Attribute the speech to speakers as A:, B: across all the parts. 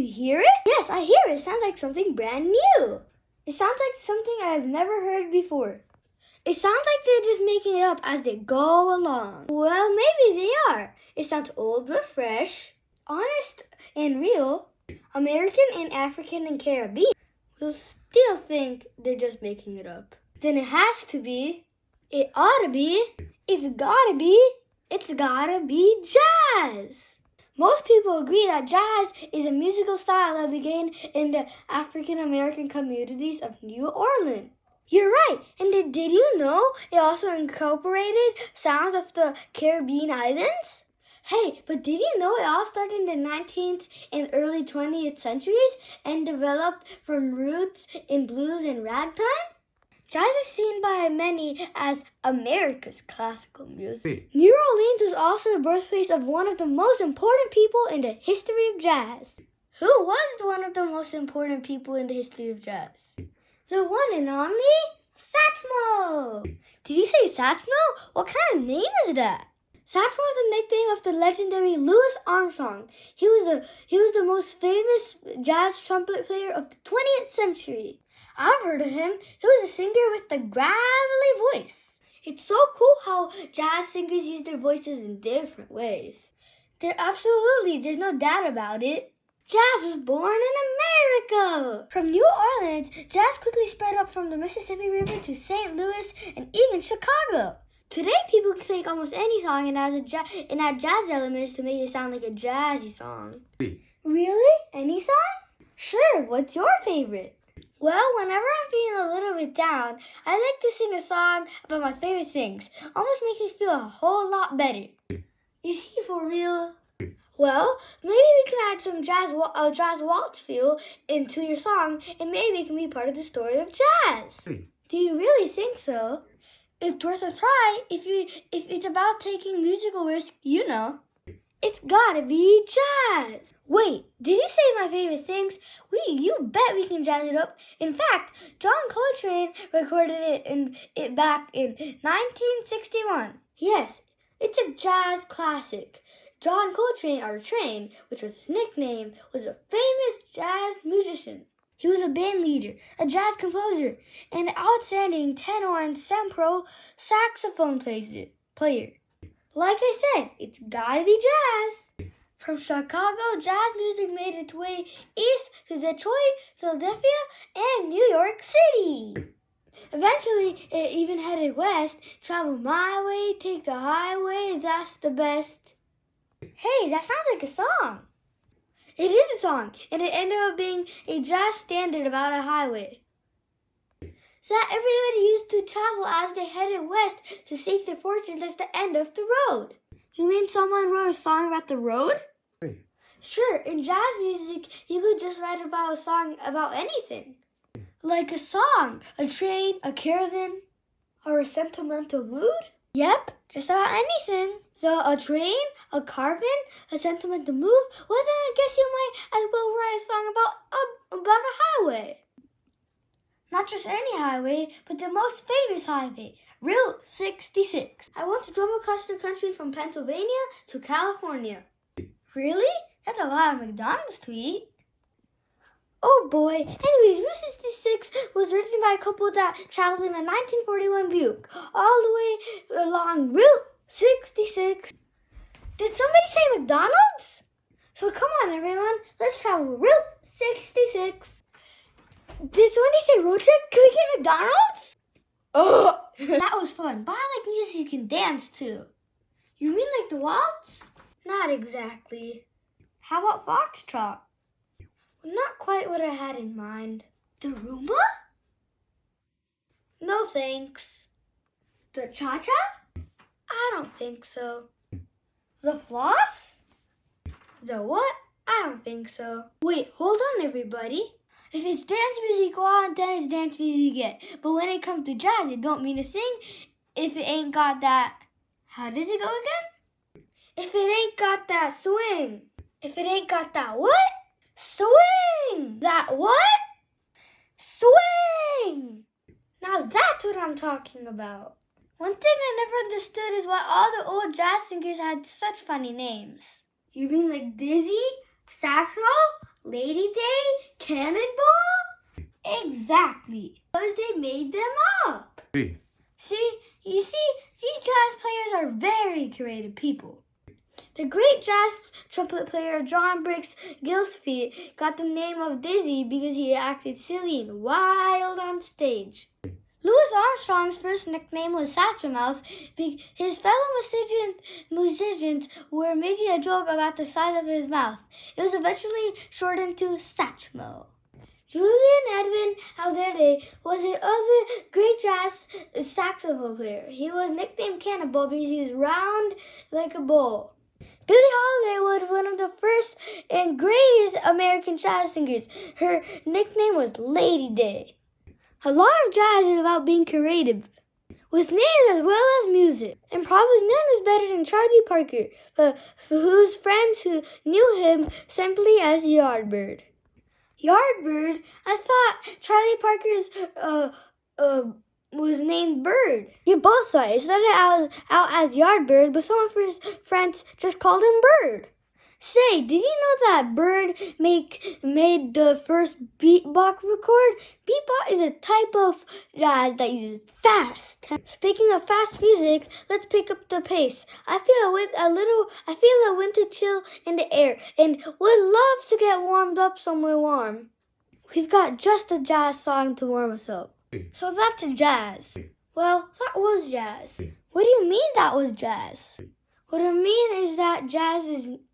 A: you hear it? Yes, I hear it. It sounds like something brand new. It sounds like something I've never heard before. It sounds like they're just making it up as they go along. Well, maybe they are. It sounds old but fresh, honest and real, American and African and Caribbean. We'll still think they're just making it up. Then it has to be, it ought to be, it's gotta be jazz. Most people agree that jazz is a musical style that began in the African American communities of New Orleans. You're right, and did you know it also incorporated sounds of the Caribbean islands? Hey, but did you know it all started in the 19th and early 20th centuries and developed from roots in blues and ragtime? Jazz is seen by many as America's classical music. New Orleans was also the birthplace of one of the most important people in the history of jazz. Who was one of the most important people in the history of jazz? The one and only Satchmo! Did you say Satchmo? What kind of name is that? Satchmo is the nickname of the legendary Louis Armstrong. He was the most famous jazz trumpet player of the 20th century. I've heard of him. He was a singer with the gravelly voice. It's so cool how jazz singers use their voices in different ways. There's no doubt about it. Jazz was born in America. From New Orleans, jazz quickly spread up from the Mississippi River to St. Louis and even Chicago. Today, people can take almost any song and add jazz elements to make it sound like a jazzy song. Really? Any song? Sure, what's your favorite? Well, whenever I'm feeling a little bit down, I like to sing a song about my favorite things. Almost makes me feel a whole lot better. Is he for real? Well, maybe we can add some jazz waltz feel into your song, and maybe it can be part of the story of jazz. Do you really think so? It's worth a try if it's about taking musical risk, you know. It's gotta be jazz. Wait, did you say my favorite things? You bet we can jazz it up. In fact, John Coltrane recorded it back in 1961. Yes, it's a jazz classic. John Coltrane, or Train, which was his nickname, was a famous jazz musician. He was a band leader, a jazz composer, and an outstanding tenor and sempro saxophone player. Like I said, it's gotta be jazz. From Chicago, jazz music made its way east to Detroit, Philadelphia, and New York City. Eventually, it even headed west. Travel my way, take the highway, that's the best. Hey, that sounds like a song. It is a song, and it ended up being a jazz standard about a highway that everybody used to travel as they headed west to seek their fortunes at the end of the road. You mean someone wrote a song about the road? Sure, in jazz music, you could just write about a song about anything. Like a song, a train, a caravan, or a sentimental mood? Yep, just about anything. A train, a caravan, a sentimental mood? Well, then I guess you might as well write a song about a highway. Not just any highway, but the most famous highway, Route 66. I once drove across the country from Pennsylvania to California. Really? That's a lot of McDonald's to eat. Oh boy. Anyways, Route 66 was written by a couple that traveled in a 1941 Buick all the way along Route 66. Did somebody say McDonald's? So come on everyone, let's travel Route 66. Did somebody say road trip? Can we get McDonald's? Oh, that was fun, but I like music you can dance to. You mean like the waltz? Not exactly. How about foxtrot? Not quite what I had in mind. The Roomba? No thanks. The cha-cha? I don't think so. The floss? The what? I don't think so. Wait, hold on everybody. If it's dance music, well, then it's dance music you get. But when it comes to jazz, it don't mean a thing if it ain't got that... How does it go again? If it ain't got that swing. If it ain't got that what? Swing! That what? Swing! Now that's what I'm talking about. One thing I never understood is why all the old jazz singers had such funny names. You mean like Dizzy, Satchmo, Lady Day? Cannonball? Exactly. Because they made them up. See, you see, these jazz players are very creative people. The great jazz trumpet player John Briggs Gillespie got the name of Dizzy because he acted silly and wild on stage. Louis Armstrong's first nickname was Satchmouth because his fellow musicians were making a joke about the size of his mouth. It was eventually shortened to Satchmo. Julian Edwin Alverde was another great jazz saxophone player. He was nicknamed Cannonball because he was round like a bowl. Billie Holiday was one of the first and greatest American jazz singers. Her nickname was Lady Day. A lot of jazz is about being creative, with names as well as music. And probably none was better than Charlie Parker, but whose friends who knew him simply as Yardbird. Yardbird? I thought Charlie Parker's was named Bird. You both thought it started out as Yardbird, but some of his friends just called him Bird. Say, did you know that Bird made the first beatbox record? Beatbox is a type of jazz that uses fast. Speaking of fast music, let's pick up the pace. I feel a winter chill in the air and would love to get warmed up somewhere warm. We've got just a jazz song to warm us up. So that's jazz. Well, that was jazz. What do you mean that was jazz? What I mean is that jazz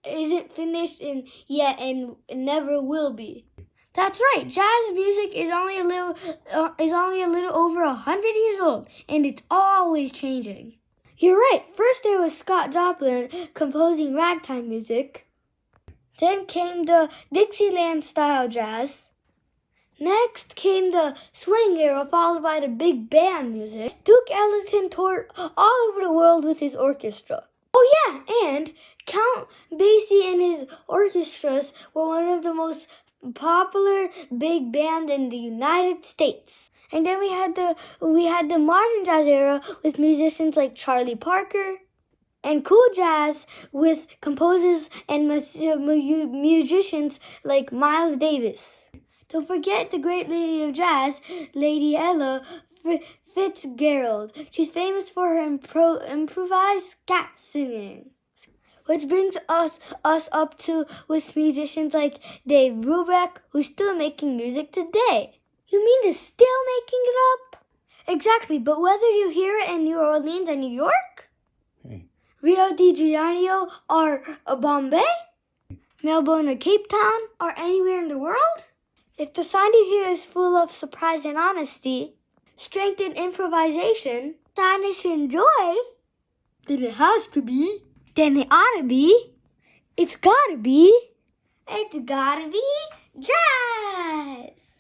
A: isn't finished yet and never will be. That's right. Jazz music is only a little over 100 years old, and it's always changing. You're right. First there was Scott Joplin composing ragtime music. Then came the Dixieland style jazz. Next came the swing era, followed by the big band music. Duke Ellington toured all over the world with his orchestra. Oh yeah, and Count Basie and his orchestras were one of the most popular big band in the United States. And then we had the modern jazz era with musicians like Charlie Parker, and cool jazz with composers and musicians like Miles Davis. Don't forget the great lady of jazz, Lady Ella Fitzgerald. She's famous for her improvised scat singing. Which brings us up to with musicians like Dave Brubeck, who's still making music today. You mean they're still making it up? Exactly, but whether you hear it in New Orleans and New York, Rio de Janeiro or Bombay, Melbourne or Cape Town, or anywhere in the world, if the sound you hear is full of surprise and honesty, strength and improvisation, sadness and joy, then it has to be. Then it ought to be. It's gotta be. It's gotta be jazz.